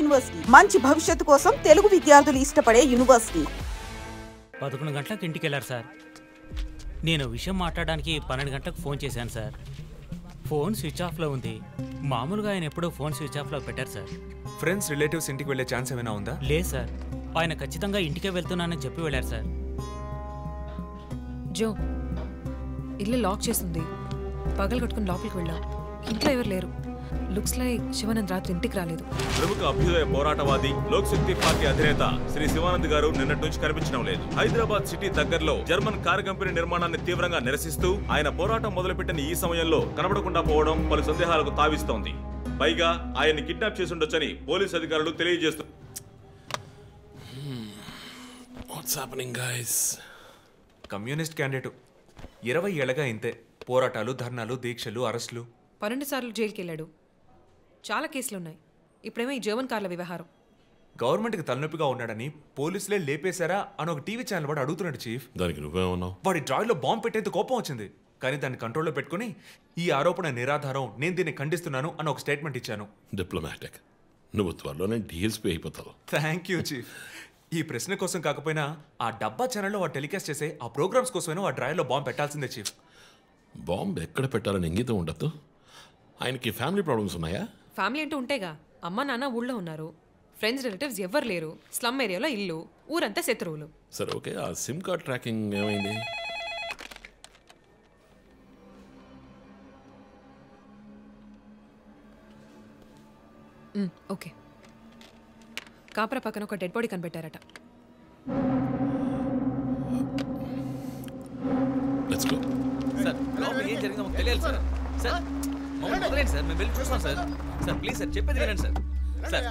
University మంచి భవిష్యత్తు కోసం తెలుగు విద్యార్థులు ఇష్టపడే యూనివర్సిటీ. 11 గంటలకు ఇంటికి వెళ్ళారు సార్. నేను విషయం మాట్లాడడానికి 12 గంటలకు ఫోన్ చేశాను సార్. ఫోన్ స్విచ్ ఆఫ్లో ఉంది. మామూలుగా ఆయన ఎప్పుడో ఫోన్ స్విచ్ ఆఫ్లో పెట్టారు సార్. ఫ్రెండ్స్ రిలేటివ్స్ ఇంటికి వెళ్ళే ఛాన్స్ ఏమైనా ఉందా? లేదు సార్, ఆయన ఖచ్చితంగా ఇంటికే వెళ్తున్నానని చెప్పి వెళ్ళారు సార్. జో, ఇల్లు లాక్ చేసింది. పగలు కట్టుకుని లోపలికి వెళ్ళాం. ఇంట్లో ఎవరు లేరు. లుక్స్ లైక్ శివానంద్ రాత్రి ఇంటికి రాలేదు. ప్రముఖ అభ్యుదయ పోరాటవాది లోక్ శక్తి పార్టీ అధినేత శ్రీ శివానంద్ గారు నిన్నటి నుంచి కనిపించడం లేదు. హైదరాబాద్ సిటీ దగ్గరలో జర్మన్ కారు కంపెనీ నిర్మాణాన్ని తీవ్రంగా నిరసిస్తూ ఆయన పోరాటం మొదలుపెట్టిన ఈ సమయంలో కనబడకుండా పోవడం పలు సందేహాలకు తావిస్తోంది. పైగా ఆయన్ని కిడ్నాప్ చేసి ఉండొచ్చని పోలీసు అధికారులు తెలియజేస్తున్నారు. కమ్యూనిస్ట్ క్యాండిడేట్ 20 ఏళ్లగా ఇంతే పోరాటాలు, ధర్నాలు, దీక్షలు, అరెస్టులు. 12 సార్లు జైలుకి వెళ్ళాడు. చాలా కేసులున్నాయి. ఇప్పుడేమో ఈ జర్మన్ కార్ల వ్యవహారం. గవర్నమెంట్కి తలనొప్పిగా ఉన్నాడని పోలీసులే లేపేశారా అని ఒక టీవీ ఛానల్ వాడు అడుగుతున్నాడు చీఫ్. దానికి నువ్వేమన్నావు? వాడి డ్రాయిలో బాంబు పెట్టేందుకు కోపం వచ్చింది, కానీ దాన్ని కంట్రోల్లో పెట్టుకుని ఈ ఆరోపణ నిరాధారం, నేను దీన్ని ఖండిస్తున్నాను అని ఒక స్టేట్మెంట్ ఇచ్చాను. డిప్లొమాటిక్. నువ్వు త్వరలోనే డిఎస్పీ అయిపోతావు. Thank you chief. ఈ ప్రశ్న కోసం కాకపోయినా ఆ డబ్బా ఛానల్లో వాడు టెలికాస్ట్ చేసే ఆ ప్రోగ్రామ్స్ కోసమైనా ఆ డ్రాయిలో బాంబు పెట్టాల్సిందే చీఫ్. బాంబు ఎక్కడ పెట్టాలని ఇంగితం ఉండదు. ఆయనకి ఫ్యామిలీ ప్రాబ్లమ్స్ ఉన్నాయా? ఫ్యామిలీ అంటూ ఉంటేగా. అమ్మ నాన్న ఊళ్ళో ఉన్నారు. ఫ్రెండ్స్ రిలేటివ్స్ ఎవ్వరు లేరు. స్లమ్ ఏరియాలో ఇల్లు, ఊరంతా శత్రువులు. సరే ఓకే, ఆ సిమ్ కార్డ్ ట్రాకింగ్ ఏమైంది? ఓకే. కాపరా పక్కన ఒక డెడ్ బాడీ కనిపెట్టారట. Let's go. సార్ లోపల ఏం జరిగిందో మాకు తెలియాలి సార్. సార్ మమ్మల్ని వదిలేండి సార్, మేము వెళ్ళి చూస్తాం సార్. సార్ ప్లీజ్ సార్, చెప్పేది వినండి సార్. సార్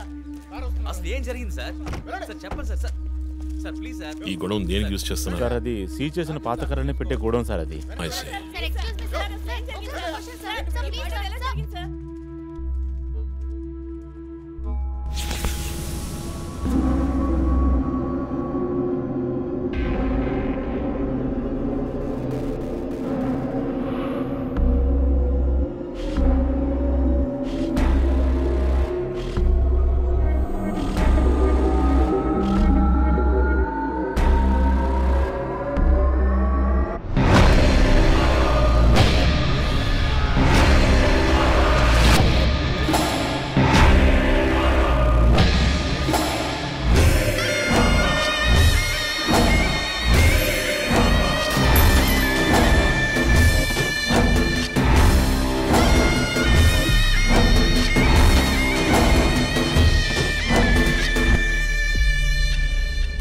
అసలు ఏం జరిగింది సార్? సార్ చెప్పండి sir. Sir sir please sir. ఈ గొడవ దేనికి యూజ్ చేస్తున్నారు సార్? అది సీజ్ చేసిన పాత కర్రని పెట్టే గొడవ సార్. అది ఐ సీ.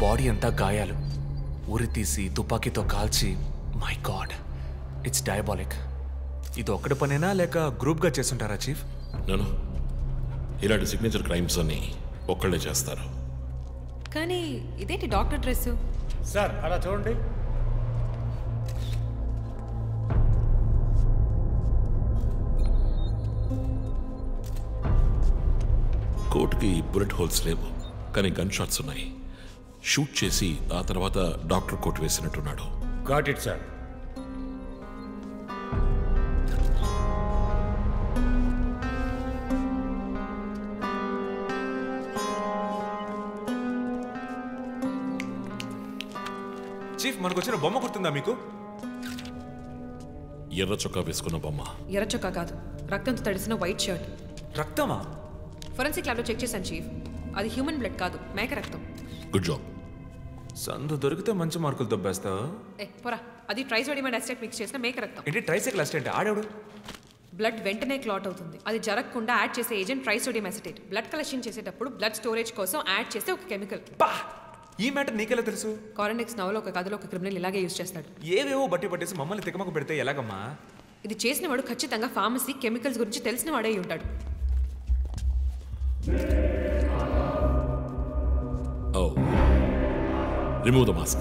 బాడీ అంతా గాయాలు, ఉరి తీసి తుపాకీతో కాల్చి. My God, it's diabolic. ఇది ఒక్కడి పనేనా లేక గ్రూప్గా చేస్తుంటారా చీఫ్? నేను ఇలాంటి సిగ్నేచర్ క్రైమ్స్ అన్ని ఒక్కళ్ళే చేస్తారు. కానీ ఇదేంటి డాక్టర్ డ్రెస్? సార్ అలా చూడండి. కోట్కి బుల్లెట్ హోల్స్ లేవు, కానీ గన్ షాట్స్ ఉన్నాయి. షూట్ చేసి ఆ తర్వాత డాక్టర్ కోట్ వేసినట్టున్నాడు. Got it sir. చీఫ్, మనకు వచ్చిన బొమ్మ గుర్తుందా మీకు? ఎర్ర చొక్కా వేసుకున్న బొమ్మ. ఎర్ర చొక్కా కాదు, రక్తంతో తడిసిన వైట్ షర్ట్. రక్తమా? ఫోరెన్సిక్ ల్యాబ్లో చెక్ చేశాను చీఫ్. అది హ్యూమన్ బ్లడ్ కాదు, మేక రక్తం. Good job. సందు దొరికితే మంచి మార్కులు దొబ్బేస్తా. పోరా, అది ట్రైసోడియం అండ్ అసిటేట్ మిక్స్ చేసిన మేక రక్తం. ఏంటి ట్రైసైకిల్ అసిస్టెంట్? ఆడాడు. బ్లడ్ వెంటనే క్లాట్ అవుతుంది. అది జరగకుండా యాడ్ చేసే agent trisodium acetate. Blood collection చేసేటప్పుడు బ్లడ్ స్టోరేజ్ కోసం యాడ్ చేసే ఒక కెమికల్. ఈ మ్యాటర్ నీకెలా తెలుసు? కారెండెక్స్ నవలో ఒక కథలో ఒక క్రిమినల్ ఇలాగే యూజ్ చేస్తాడు. ఏవేవో బట్టి పట్టేసి మమ్మల్ని తికమక పెడితే ఎలాగమ్మా? ఇది చేసిన వాడు ఖచ్చితంగా ఫార్మసీ, కెమికల్స్ గురించి తెలిసిన వాడే ఉంటాడు. Oh. Remove the mask.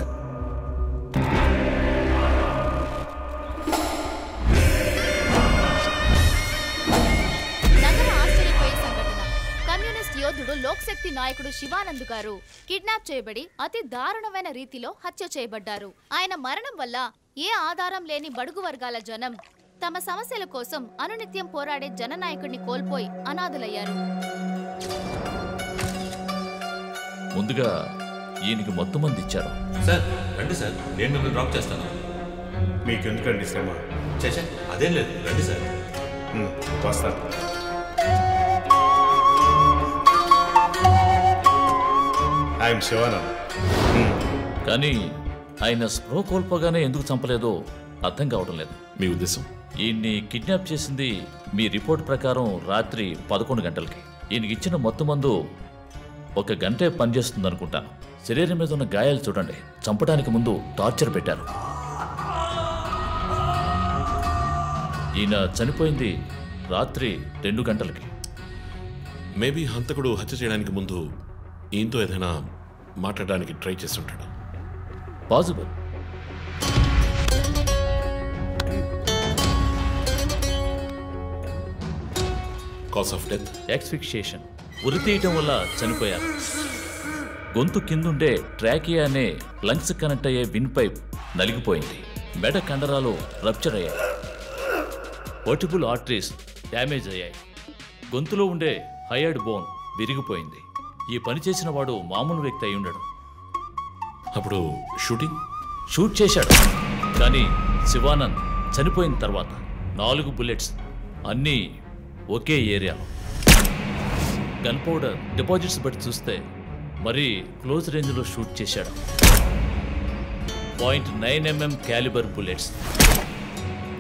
యోధుడు లోక్ శక్తి నాయకుడు శివానంద్ గారు కిడ్నాప్ చేయబడి అతి దారుణమైన రీతిలో హత్య చేయబడ్డారు. ఆయన మరణం వల్ల ఏ ఆధారం లేని బడుగు వర్గాల జనం తమ సమస్యల కోసం అనునిత్యం పోరాడే జననాయకుడిని కోల్పోయి అనాథులయ్యారు. ముందుగా ఈయనకి మొత్తం మంది ఇచ్చారు. సార్ రండి సార్, నేను మిమ్మల్ని డ్రాప్ చేస్తాను. మీకు ఎందుకండి శ్రమ? చేచా అదేం లేదు, రండి సార్. వస్తాను. ఐఎమ్ శివానంద్. కానీ ఆయన స్ప్రో కోల్పోగానే ఎందుకు చంపలేదో అర్థం కావడం లేదు. మీ ఉద్దేశం? ఈయన్ని కిడ్నాప్ చేసింది మీ రిపోర్ట్ ప్రకారం రాత్రి 11 గంటలకి. ఈయనకి ఇచ్చిన మొత్తం మందు 1 గంటే పనిచేస్తుంది అనుకుంటాను. శరీరం మీద ఉన్న గాయాలు చూడండి, చంపడానికి ముందు టార్చర్ పెట్టారు. ఈయన చనిపోయింది రాత్రి 2 గంటలకి. మేబీ హంతకుడు హత్య చేయడానికి ముందు ఈయనతో ఏదైనా మాట్లాడడానికి ట్రై చేస్తుంటాడు. Possible. Cause of death asphyxiation. ఉరి తీయటం వల్ల చనిపోయారు. గొంతు కిందుండే ట్రాకియా అనే లంగ్స్ కనెక్ట్ అయ్యే విన్ పైప్ నలిగిపోయింది. మెడ కండరాలు రప్చర్ అయ్యాయి. వర్టిబుల్ ఆర్టరీస్ డ్యామేజ్ అయ్యాయి. గొంతులో ఉండే హయర్డ్ బోన్ విరిగిపోయింది. ఈ పని చేసిన వాడు మామూలు వ్యక్తి అయి ఉండడు. అప్పుడు షూట్ చేశాడు. కానీ శివానంద్ చనిపోయిన తర్వాత 4 బుల్లెట్స్, అన్నీ ఒకే ఏరియాలో. గన్ పౌడర్ డిపాజిట్స్ బట్టి చూస్తే మరీ క్లోజ్ రేంజ్లో షూట్ చేశాడు. 0.9 mm క్యాలిబర్ బుల్లెట్స్.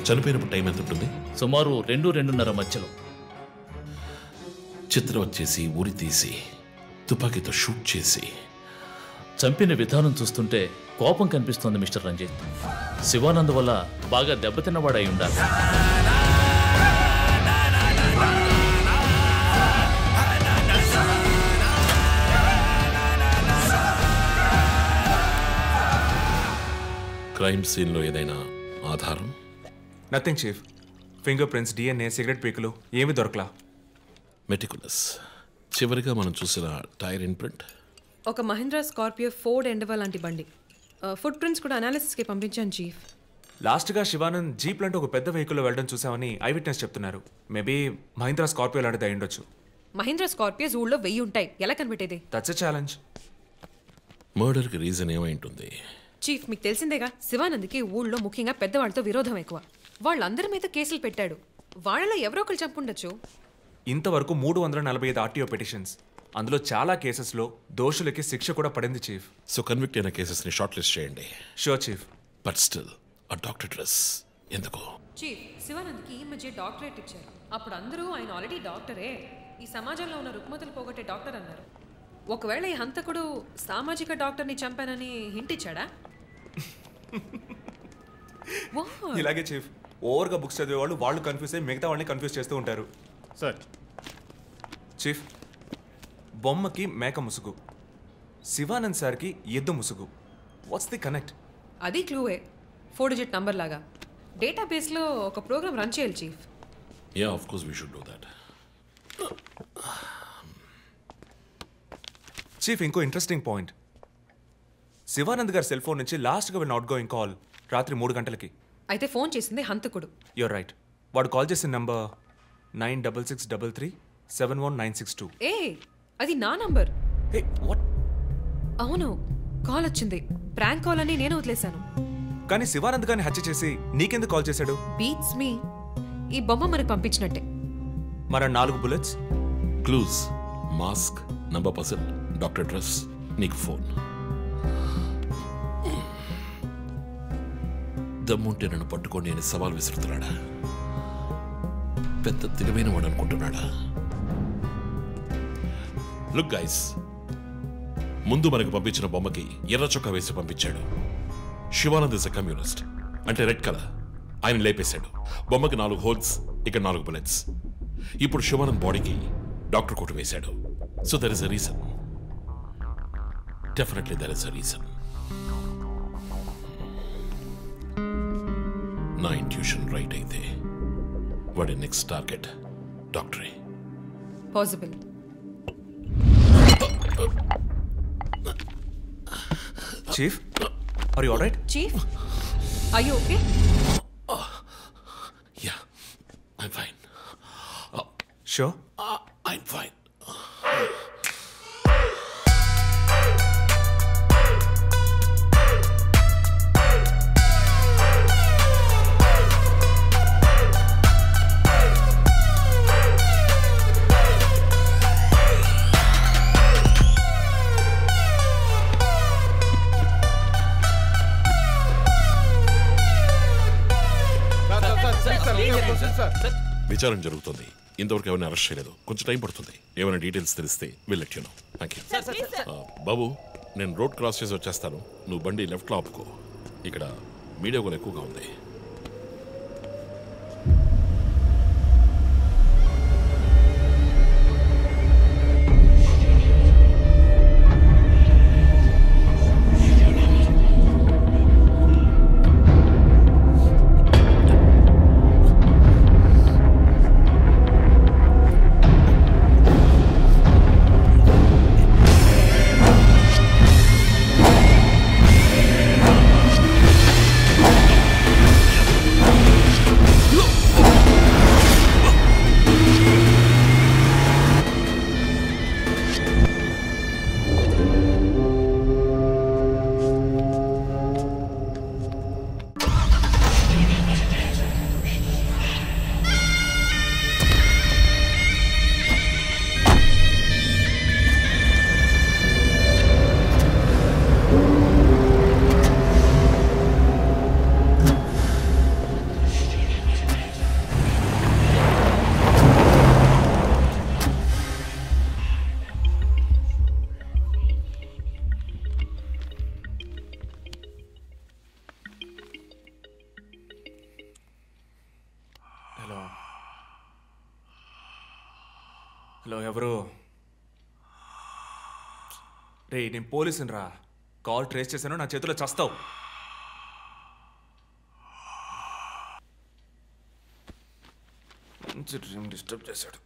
చనిపోయినప్పుడు టైం ఎంత ఉంటుంది? సుమారు 2-2:30 మధ్యలో. చిత్రం వచ్చేసి ఉరి తీసి తుపాకీతో షూట్ చేసి చంపిన విధానం చూస్తుంటే కోపం కనిపిస్తోంది మిస్టర్ రంజిత్. శివానంద్ వల్ల బాగా దెబ్బతిన్నవాడై ఉండాలి. క్రైమ్ సీన్లో ఏదైనా ఆధారం? Nothing chief. Finger prints, DNA, cigarette పీకులు ఏమి దొరకలా. మెటికులస్. చివరిగా మనం చూసిన టైర్ ఇన్ప్రింట్ ఒక మహీంద్రా స్కార్పియో ఫోర్డ్ ఎండవా లాంటి బండి. ఫుట్ ప్రింట్స్ కూడా అనాలిసిస్కి పంపించాను చీఫ్. లాస్ట్గా శివానంద్ జీప్ లాంటి ఒక పెద్ద వెహికల్లో వెళ్ళడం చూసామని ఐ విట్నెస్ చెప్తున్నారు. మేబీ మహీంద్రా స్కార్పియో లాంటిది అయి ఉండొచ్చు. మహీంద్రా స్కార్పియోస్ ఊళ్ళో 1000 ఉంటాయి. ఎలా కనిపెట్టేది? That's a challenge. మర్డర్కి రీజన్ ఏమై ఉంటుంది? చీఫ్, మీకు తెలిసిందేగా, శివానంద్కి ఊళ్ళో ముఖ్యంగా పెద్దవాళ్ళతో విరోధం ఎక్కువ. వాళ్ళందరి మీద కేసులు పెట్టాడు. వాళ్ళలో ఎవరో ఒకరు చంపుండొచ్చు. ఇంతవరకు 345 RTO పిటిషన్స్. అందులో చాలా కేసెస్లో దోషులకి శిక్ష కూడా పడింది చీఫ్. సో కన్విక్ట్ అయిన కేసెస్ని షార్ట్ లిస్ట్ చేయండి. Sure chief. బట్ స్టిల్ ఆ డాక్టర్ డ్రెస్ ఎందుకు? చీఫ్, శివానంద్కి ఈ మధ్య డాక్టరేట్ ఇచ్చారు. అప్పుడు అందరూ ఆయన ఆల్రెడీ డాక్టరే, ఈ సమాజంలో ఉన్న రుగ్మతలు పోగొట్టే డాక్టర్ అన్నారు. ఒకవేళ ఈ హంతకుడు సామాజిక డాక్టర్ని చంపానని హింట్ ఇచ్చాడా? ఇలాగే చీఫ్, ఓవర్గా బుక్స్ చదివే వాళ్ళు కన్ఫ్యూజ్ అయ్యి మిగతా వాళ్ళని కన్ఫ్యూజ్ చేస్తూ ఉంటారు. సార్ చీఫ్, బొమ్మకి మేక ముసుగు, శివానంద్ సార్కి ఎద్దు ముసుగు. What's the connect? అది క్లూవే. 4 digit నంబర్ లాగా. డేటాబేస్లో ఒక ప్రోగ్రామ్ రన్ చేయాలి chief. Yeah, of course we should do that. Chief, ఇంకో ఇంట్రెస్టింగ్ పాయింట్. శివానంద్ గారి సెల్ ఫోన్ నుంచి లాస్ట్గా వెళ్ళిన అవుట్ గోయింగ్ కాల్ రాత్రి 3 గంటలకి. అయితే ఫోన్ చేసింది హంతకుడు. You're right. వాడు కాల్ చేసిన నంబర్ 9663371962. ఏ, అది నా నంబర్. Hey, what? అవును, కాల్ వచ్చింది. ప్రాంక్ కాల్ అని నేను వదిలేశాను. కానీ శివానంద్ గారిని హత్య చేసి నీకెందుకు కాల్ చేశాడు? బీట్స్ మీ. ఈ బొమ్మ మనకు పంపించినట్టే. మన 4 bullets, clues, mask, number person, doctor dress, నీకు ఫోన్. దమ్ముంటే నన్ను పట్టుకొని నేను సవాల్ విసురుతున్నాడా? పెద్ద తెలివైన వాడు అనుకుంటున్నాడా? లుక్ గైస్, ముందు మనకు పంపించిన బొమ్మకి ఎర్ర చొక్కా వేసి పంపించాడు. శివానంద్ ఇస్ ఎ కమ్యూనిస్ట్, అంటే రెడ్ కలర్. ఆయన లేపేశాడు. బొమ్మకి 4 హోల్స్, ఇక్కడ 4 బుల్లెట్స్. ఇప్పుడు శివానంద్ బాడీకి డాక్టర్ కోట్ వేశాడు. So there is a reason. Definitely there is a reason. నా ఇంట్యూషన్ రైట్ అయితే వాడి నెక్స్ట్ టార్గెట్ డాక్టరే. Possible. Chief, are you alright? Chief, are you okay? Yeah, I'm fine. Sure? I'm fine. విచారణ జరుగుతుంది. ఇంతవరకు ఎవరిని arrest చేయలేదు. కొంచెం టైం పడుతుంది. ఏమైనా డీటెయిల్స్ తెలిస్తే will let you know. Thank you. బాబు, నేను రోడ్ క్రాస్ చేసి వచ్చేస్తాను. నువ్వు బండి లెఫ్ట్లో ఆపుకో. ఇక్కడ మీడియా కూడా ఎక్కువగా ఉంది. హలో, ఎవరు? రే, నేను పోలీసుని రా. కాల్ ట్రేస్ చేశాను, నా చేతిలో చస్తావు. మంచి డ్రీమ్ డిస్టర్బ్ చేశాడు.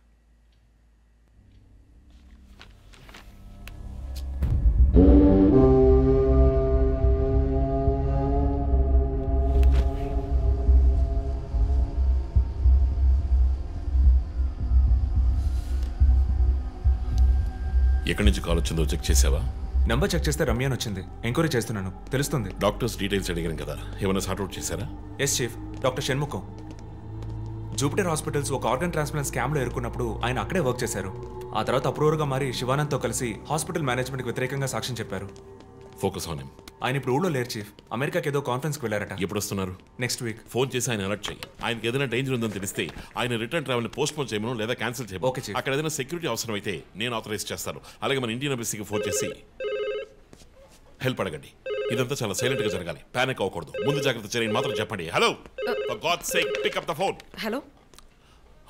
ఎక్కడి నుంచి కాల్ వచ్చిందో చెక్ చేసావా? నెంబర్ చెక్ చేస్తే రమ్య అని వచ్చింది. ఎంక్వైరీ చేస్తున్నాను, తెలుస్తుంది. డాక్టర్స్ డీటెయిల్స్ అడిగాను కదా, ఏమైనా సార్ట్అవుట్ చేశారా? Yes chief, doctor Shanmukham. Jupiter hospitals ఒక ఆర్గన్ ట్రాన్స్ప్లాంట్ స్కామ్లో ఎరుకున్నప్పుడు ఆయన అక్కడే వర్క్ చేశారు. ఆ తర్వాత అప్రూవర్గా మారి శివానంద్తో కలిసి హాస్పిటల్ మేనేజ్మెంట్కి వ్యతిరేకంగా సాక్ష్యం చెప్పారు. Focus on him. ఆయన ఇప్పుడు ఊళ్ళో లేరు చీఫ్. అమెరికాకి ఏదో కాన్ఫరెన్స్కి వెళ్ళారట. ఎప్పుడు వస్తున్నారు? Next week. ఫోన్ చేసి ఆయన అలర్ట్ చేయి. ఆయనకి ఏదైనా డేంజర్ ఉందని తెలిస్తే ఆయన రిటర్న్ ట్రావెల్ పోస్ట్ పోన్ చేయమను లేదా క్యాన్సిల్ చేయమను. Okay chief. అక్కడ ఏదైనా సెక్యూరిటీ అవసరం అయితే నేను ఆథరైజ్ చేస్తాను. అలాగే మన ఇండియన్ ఎంబసీకి ఫోన్ చేసి హెల్ప్ అడగండి. ఇదంతా చాలా సైలెంట్ గా జరగాలి. పానిక్ అవ్వకూడదు. ముందు జాగ్రత్త చర్యని మాత్రం చెప్పండి. Hello, for God's sake pick up the phone. Hello,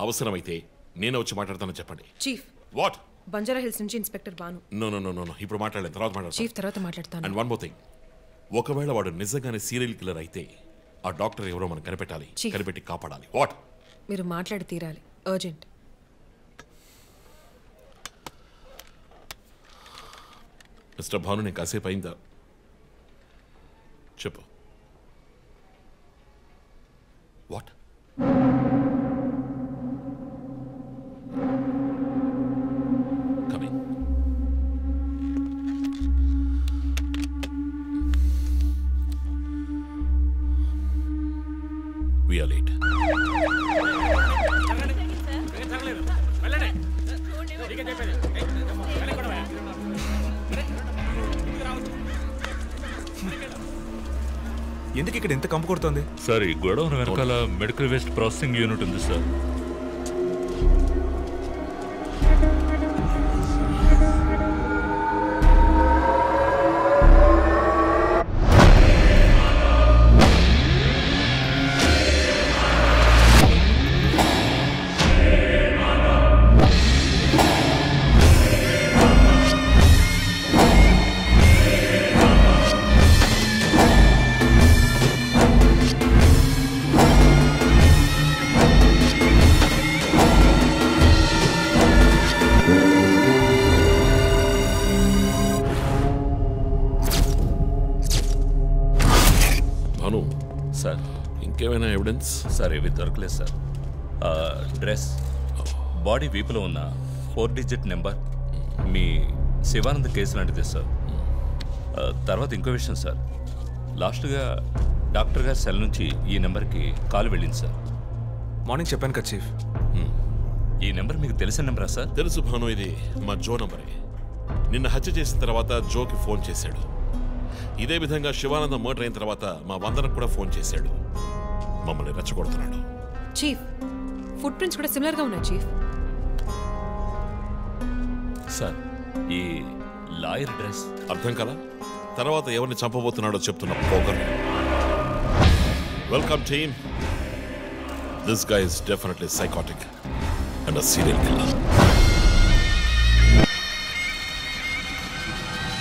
అవసరమైతే నేనే వచ్చి మాట్లాడతానని చెప్పండి. చీఫ్. వాట్? బంజారా హిల్స్ నుంచి inspector Banu. No no no no, ఇప్పుడు మాట్లాడలేదు, తర్వాత మాట్లాడతాను. చీఫ్, తర్వాత మాట్లాడతాను. అండ్ వన్ మోర్ థింగ్, ఒకవేళ వాడు నిజంగానే సీరియల్ కిల్లర్ అయితే ఆ డాక్టర్ ఎవరో మనం కనిపెట్టాలి, కనిపెట్టి కాపాడాలి. వాట్? మీరు మాట్లాడి తీరాలి, అర్జెంట్. మిస్టర్ భాను, నేను కాసేపు అయిందా? చెప్పు. What? Coming. We are late. ఎందుకు ఇక్కడ ఎంత కంపు కొడుతుంది? సార్, ఈ గొడవన వెనకాల మెడికల్ వేస్ట్ ప్రాసెసింగ్ యూనిట్ ఉంది సార్. సార్, ఇంకేమైనా ఎవిడెన్స్? సార్, ఏవి దొరకలేదు సార్. డ్రెస్, బాడీ వీపులో ఉన్న 4 డిజిట్ నెంబర్ మీ శివానంద్ కేసు లాంటిదే సార్. తర్వాత ఇంకో విషయం సార్, లాస్ట్గా డాక్టర్ గారి సెల్ నుంచి ఈ నెంబర్కి కాల్ వెళ్ళింది సార్. మార్నింగ్ చెప్పాను కదా చీఫ్. ఈ నెంబర్ మీకు తెలిసిన నెంబరా సార్? తెలుసు భాను, ఇది మా జో నంబరే. నిన్న హత్య చేసిన తర్వాత జోకి ఫోన్ చేశాడు. ఇదే విధంగా శివానంద మర్డర్ అయిన తర్వాత మా వందనకు కూడా ఫోన్ చేశాడు. మమ్మల్ని రెచ్చగొడుతున్నాడు. చీఫ్, ఫుట్ ప్రింట్స్ కూడా సిమిలర్గా ఉన్నాయి చీఫ్. సార్ ఈ లాయర్ డ్రెస్ అర్థం కదా? తర్వాత ఎవరిని చంపబోతున్నాడో చెప్తున్న పోగర్. Welcome team. This guy is definitely psychotic and a serial killer.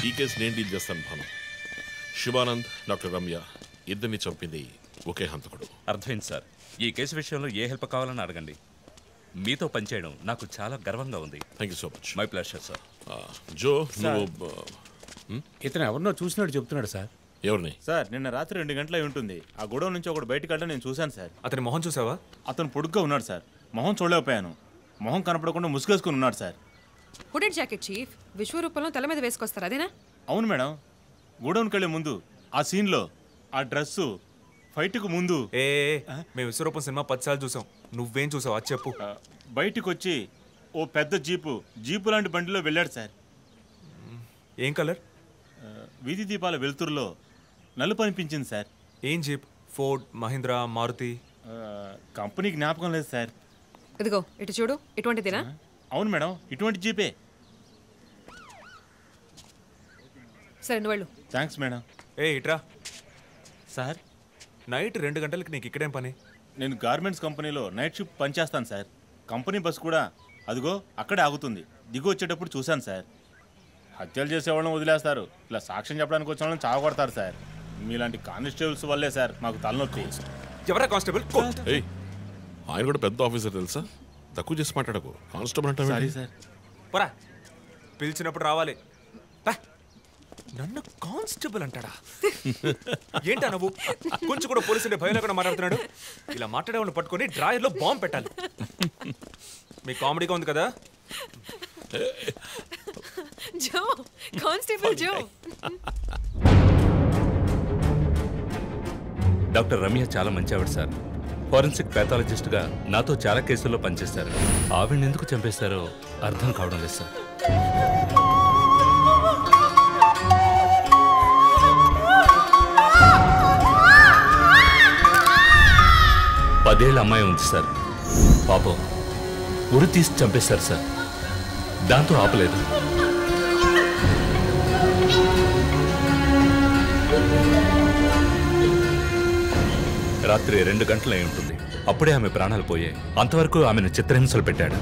ఈ కేసు నేను డీల్ చేస్తాను భాను. శివానంద్, డాక్టర్ రమ్య ఇద్దరిని చంపింది ఒకే హంతకుడు. అర్థమైంది సార్. ఈ కేసు విషయంలో ఏ హెల్ప్ కావాలని అడగండి. మీతో పనిచేయడం నాకు చాలా గర్వంగా ఉంది. Thank you so much. My pleasure sir. Jo, నువ్వు ఇతను ఎవరినో చూసినట్టు చెప్తున్నాడు సార్. ఎవరిని? సార్ నిన్న రాత్రి 2 గంటలై ఉంటుంది. ఆ గొడవ నుంచి ఒకటి బయటకు వెళ్ళడం నేను చూశాను సార్. అతని మొహం చూసావా? అతను పొడుగ్గా ఉన్నాడు సార్. మొహం చూడలేకపోయాను. మొహం కనపడకుండా ముసుగేసుకుని ఉన్నాడు సార్. Hooded jacket chief. విశ్వరూపంలో తల మీద వేసుకొస్తారు అదేనా? అవును మేడం. గోడౌన్కి వెళ్ళే ముందు ఆ సీన్లో ఆ డ్రెస్సు ఫైట్కు ముందు. మేము విశ్వరూపం సినిమా 10 సార్లు చూసాం. నువ్వేం చూసావు అది చెప్పు. బయటికి వచ్చి ఓ పెద్ద జీపు లాంటి బండిలో వెళ్ళాడు సార్. ఏం కలర్? వీధి దీపాల వెలుతురులో నలుపు అనిపించింది సార్. ఏం jeep? Ford, Mahindra, Maruti? Company జ్ఞాపకం లేదు సార్. ఇదిగో ఇటు చూడు. ఇటువంటిదేనా? అవును మేడం, ఇటువంటి జీపే. సరే నువ్వు వెళ్ళు. Thanks madam. ఇట్రా సార్. నైట్ 2 గంటలకి నీకు ఇక్కడేం పని? నేను గార్మెంట్స్ కంపెనీలో నైట్ షిఫ్ట్ పనిచేస్తాను సార్. కంపెనీ బస్ కూడా అదిగో అక్కడే ఆగుతుంది. దిగు వచ్చేటప్పుడు చూశాను సార్. హత్యలు చేసేవాళ్ళని వదిలేస్తారు, ఇలా సాక్ష్యం చెప్పడానికి వచ్చిన వాళ్ళని చావగొడతారు సార్. మీలాంటి కానిస్టేబుల్స్ వల్లే సార్ మాకు తలనొప్పి. ఎవరా కానిస్టేబుల్? ఆయన కూడా పెద్ద ఆఫీసర్ తెలుసా? తక్కువ చేసి మాట్లాడకు. కానిస్టేబుల్ అంటే సారీ సార్. పోరా, పిలిచినప్పుడు రావాలి. నన్ను కానిస్టేబుల్ అంటాడా? ఏంటా నువ్వు? కొంచెం కూడా పోలీసుంటే భయం లేకుండా మాట్లాడుతున్నాడు. ఇలా మాట్లాడే వాళ్ళని పట్టుకొని డ్రాయర్లో బాంబు పెట్టాలి. మీ కామెడీగా ఉంది కదా? జో, కానిస్టేబుల్ జో. డాక్టర్ రమ్య చాలా మంచి ఆవిడ సార్. ఫోరెన్సిక్ ప్యాథాలజిస్ట్గా నాతో చాలా కేసుల్లో పనిచేశారు. ఆవిడని ఎందుకు చంపేశారో అర్థం కావడం లేదు సార్. పదేళ్ల అమ్మాయి ఉంది సార్. పాపం ఉరి తీసి చంపేశారు సార్. దాంతో ఆపలేదు. రాత్రి 2 గంటలై ఉంటుంది. అప్పుడే ఆమె ప్రాణాలు పోయాయి. అంతవరకు ఆమెను చిత్రహింసలు పెట్టాడు.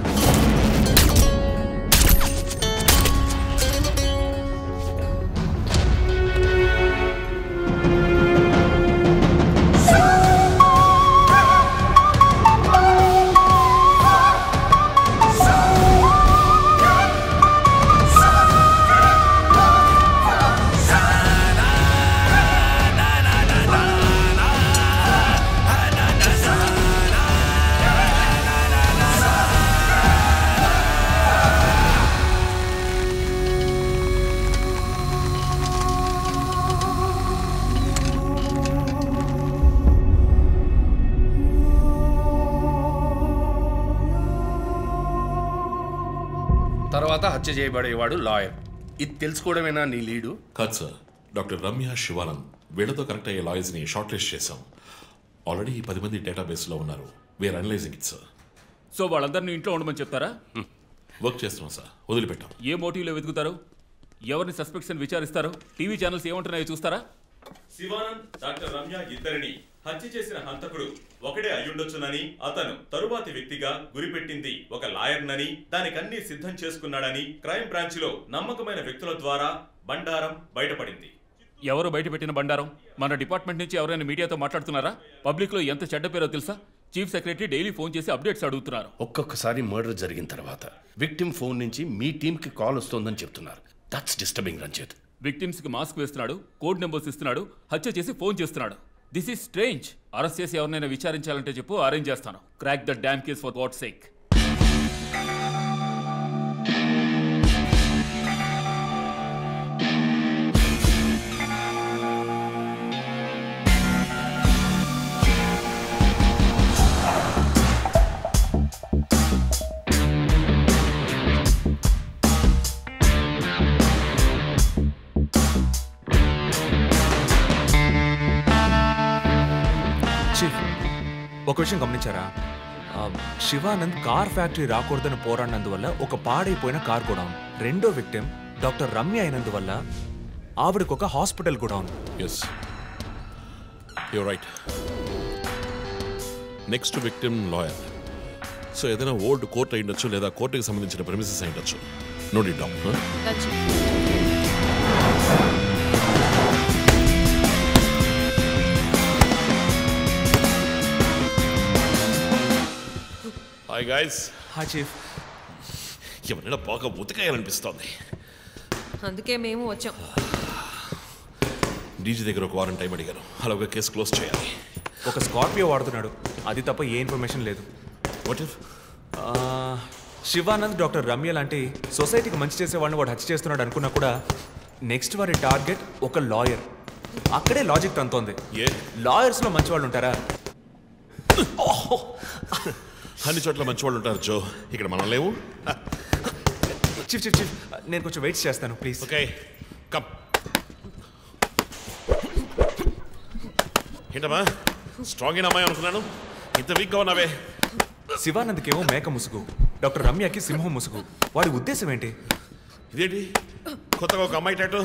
తర్వాత హత్య చేయబడేవాడు లాయర్. ఇది తెలుసుకోవడమేనా నీ లీడు? కాదు సార్. డాక్టర్ రమ్య, శివానంద్ వీళ్ళతో కనెక్ట్ అయ్యే లాయర్స్ని షార్ట్ లిస్ట్ చేశాం. ఆల్రెడీ 10 మంది డేటాబేస్లో ఉన్నారు. We are analysing it sir. So వాళ్ళందరినీ ఇంట్లో ఉండమని చెప్తారా? వర్క్ చేస్తున్నాం సార్. వదిలిపెట్టాం. ఏ మోటివ్లో వెతుకుతారు? ఎవరిని సస్పెక్ట్స్ అని విచారిస్తారు? టీవీ ఛానల్స్ ఏమంటున్నాయో చూస్తారా? శివానంద్, డాక్టర్ రమ్య ఇద్దరిని హత్య చేసిన హంతకుడు ఒకడే అయ్యుండొచ్చునని, అతను తరువాతి వ్యక్తిగా గురిపెట్టింది ఒక లాయర్నని, దానికన్నీ సిద్ధం చేసుకున్నాడని క్రైమ్ బ్రాంచ్ లో నమ్మకమైన వ్యక్తుల ద్వారా బండారం బయటపడింది. ఎవరు బయటపెట్టిన బండారం? మన డిపార్ట్మెంట్ నుంచి ఎవరైనా మీడియాతో మాట్లాడుతున్నారా? పబ్లిక్ లో ఎంత చెడ్డ పేరో తెలుసా? చీఫ్ సెక్రటరీ డైలీ ఫోన్ చేసి అప్డేట్స్ అడుగుతున్నారు. ఒక్కొక్కసారి మర్డర్ జరిగిన తర్వాత విక్టిమ్ ఫోన్ నుంచి మీ టీంకి కాల్ వస్తోందని చెప్తున్నారు. That's disturbing Ranjith. విక్టిమ్స్ కి మాస్క్ వేస్తున్నాడు, కోడ్ నెంబర్స్ ఇస్తున్నాడు, హత్య చేసి ఫోన్ చేస్తున్నాడు. This is strange. అరెస్ట్ చేసి ఎవరినైనా విచారించాలంటే చెప్పు, అరేంజ్ చేస్తాను. Crack the damn case for God's sake. ఒక విషయం గమనించారా? శివానంద్ కార్ ఫ్యాక్టరీ రాకూడదని పోరాడినందువల్ల ఒక పాడైపోయిన కార్ గోడౌన్. రెండో విక్టిమ్ డాక్టర్ రమ్య అయినందువల్ల ఆవిడకు ఒక hospital godown. Yes you're right. Next victim lawyer. So ఏదైనా ఓల్డ్ కోర్ట్ అయి ఉండొచ్చు లేదా కోర్టుకి సంబంధించిన ప్రెమిసెస్ అయి ఉండొచ్చు. Note it down. Hi guys. Hi chief. ఎవరైనా బాగా ఉతకాయాలనిపిస్తోంది. అందుకే మేము వచ్చాం. డీజీ దగ్గర ఒక వారం టైం అడిగాను. అలాగే కేసు క్లోజ్ చేయాలి. ఒక స్కార్పియో వాడుతున్నాడు, అది తప్ప ఏ ఇన్ఫర్మేషన్ లేదు. What if Shivanand doctor Ramya లాంటి సొసైటీకి మంచి చేసే వాళ్ళని వాడు హత్య చేస్తున్నాడు అనుకున్నా కూడా నెక్స్ట్ వారి టార్గెట్ ఒక లాయర్. అక్కడే లాజిక్ తంతోంది. లాయర్స్లో మంచి వాళ్ళు ఉంటారా? అన్ని చోట్ల మంచి వాళ్ళు ఉంటారు జో, ఇక్కడ మనం లేవు. చీఫ్ చీఫ్ చీఫ్ నేను కొంచెం వెయిట్ చేస్తాను ప్లీజ్. Okay come. ఏంటమ్మా స్ట్రాంగ్ అయిన అమ్మాయి అనుకున్నాను, ఇంత వీక్గా ఉన్నావే. శివానంద్కేమో మేక ముసుగు, డాక్టర్ రమ్యకి సింహం ముసుగు. వాడి ఉద్దేశం ఏంటి? ఇదేంటి కొత్తగా ఒక అమ్మాయి టాటూ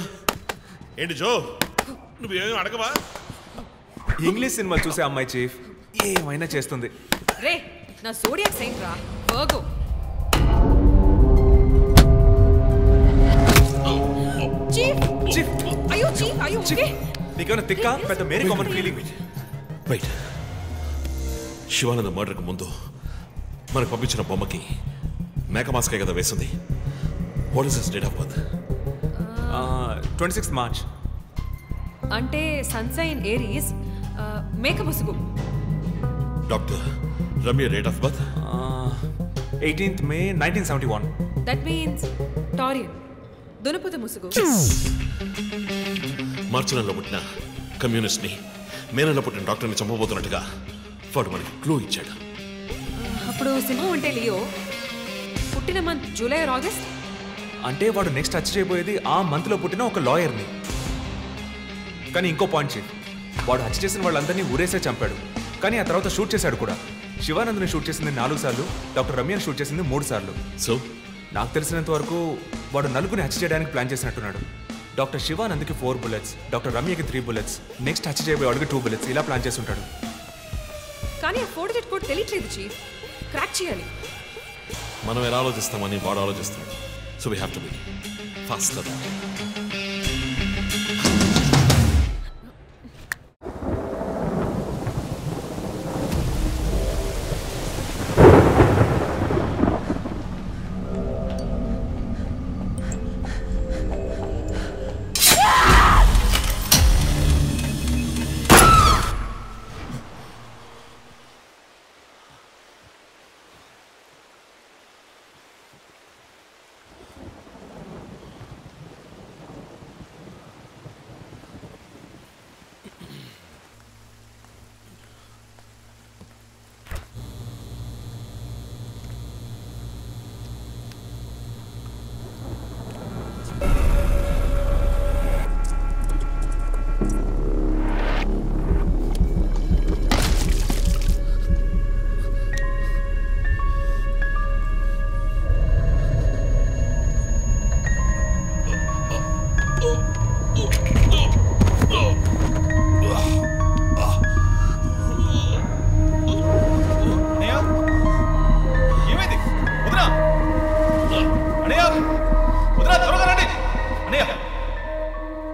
ఏంటి జో? నువ్వేమీ అడగవా? ఇంగ్లీష్ సినిమా చూసే అమ్మాయి చీఫ్ ఏమైనా చేస్తుంది. రే నా జోడియాక్ సైన్ రా వర్గో. చీఫ్ చీఫ్ అయ్యో చీఫ్ అయ్యో ఓకే. నీకేమైనా తిక్క పెద్ద మేరీ కామన్ ఫీలింగ్. రైట్. శివానంద మర్డర్కి ముందు మనకు పంపించిన బొమ్మకి మేక మాస్కే కదా వేసింది. What is his date of birth? 26 March. అంటే సన్సైన్ ఏరీస్ మేక ముసుగు. Doctor Ramya date of birth 18th May 1971. That means Taurian దునుపుత ముసుగు. మార్చి నెలలో పుట్టిన కమ్యూనిస్ట్ని మే నెలలో పుట్టిన డాక్టర్ని చంపబోతున్నట్టుగా వాడు మనకి క్లూ ఇచ్చాడు. అప్పుడు సింహం అంటే లియో, పుట్టిన మంత్ జూలై ఆర్ ఆగస్ట్. అంటే వాడు నెక్స్ట్ టచ్ చేయబోయేది ఆ మంత్లో పుట్టిన ఒక లాయర్ని. కానీ ఇంకో పాయింట్ చీఫ్, వాడు హత్య చేసిన వాళ్ళందరినీ ఊరేసే చంపాడు, కానీ ఆ తర్వాత షూట్ చేశాడు కూడా. శివానంద్ని షూట్ చేసింది 4 సార్లు, డాక్టర్ రమ్యని షూట్ చేసింది 3 సార్లు. సో నాకు తెలిసినంత వరకు వాడు నలుగురిని హత్య చేయడానికి ప్లాన్ చేసినట్టున్నాడు. డాక్టర్ శివానంద్కి 4 bullets, డాక్టర్ రమ్యకి 3 bullets, నెక్స్ట్ హత్య చేయబోయేవాడికి 2 bullets, ఇలా ప్లాన్ చేసి ఉంటాడు. కానీ ఆ 4 digit కోడ్ తెలియట్లేదు చీఫ్, క్రాక్ చేయాలి. మనం ఎలా ఆలోచిస్తామని వాడు ఆలోచిస్తున్నాడు. So we have to be faster.